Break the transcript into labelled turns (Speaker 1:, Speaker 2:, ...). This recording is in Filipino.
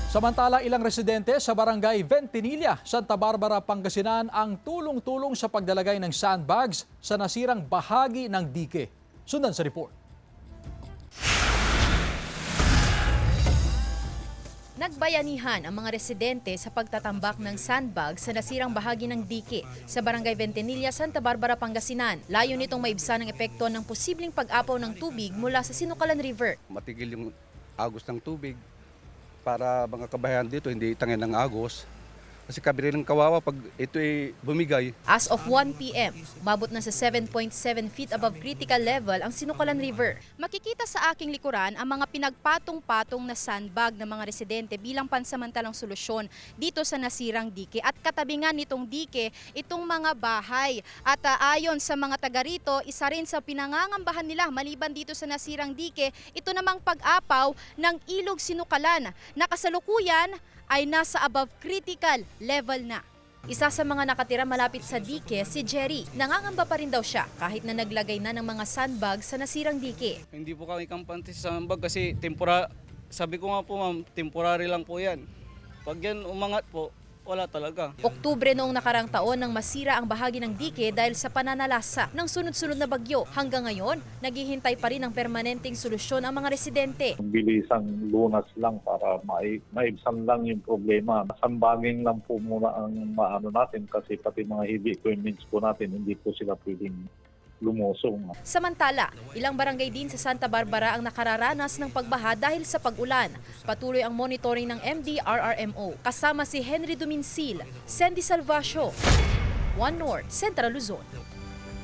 Speaker 1: Samantala, ilang residente sa barangay Ventinilla, Santa Barbara, Pangasinan ang tulong-tulong sa pagdalagay ng sandbags sa nasirang bahagi ng dike. Sundan sa report.
Speaker 2: Nagbayanihan ang mga residente sa pagtatambak ng sandbag sa nasirang bahagi ng dike sa barangay Ventinilla, Santa Barbara, Pangasinan. Layo nitong maibsan ang epekto ng posibleng pag-apaw ng tubig mula sa Sinukalan River.
Speaker 3: Matigil yung agos ng tubig para mga kabahayan dito hindi itangin ng agos. Kasi kabili ng kawawa pag ito ay bumigay.
Speaker 2: As of 1 p.m., umabot na sa 7.7 feet above critical level ang Sinukalan River. Makikita sa aking likuran ang mga pinagpatong-patong na sandbag ng mga residente bilang pansamantalang solusyon dito sa nasirang dike. At katabingan nitong dike, itong mga bahay. At ayon sa mga taga rito, isa rin sa pinangangambahan nila maliban dito sa nasirang dike, ito namang pag-apaw ng ilog Sinukalan na kasalukuyan ay nasa above critical level na. Isa sa mga nakatira malapit sa dike, si Jerry. Nangangamba pa rin daw siya kahit na naglagay na ng mga sandbag sa nasirang dike.
Speaker 4: Hindi po kami kampante sa sandbag kasi sabi ko nga po ma'am, temporary lang po yan. Pag yan umangat po, wala talaga.
Speaker 2: Oktubre noong nakarang taon nang masira ang bahagi ng dike dahil sa pananalasa ng sunod-sunod na bagyo. Hanggang ngayon, naghihintay pa rin ng permanenteng solusyon ang mga residente.
Speaker 5: Bilisang lunas lang para maibsan lang yung problema. Sandbagging lang po muna ang maano natin kasi pati mga heavy equipments po natin, hindi po sila pwedeng lumusong.
Speaker 2: Samantala, ilang barangay din sa Santa Barbara ang nakararanas ng pagbaha dahil sa pag-ulan. Patuloy ang monitoring ng MDRRMO. Kasama si Henry Duminsil, Sandy Salvacio, One North, Central Luzon.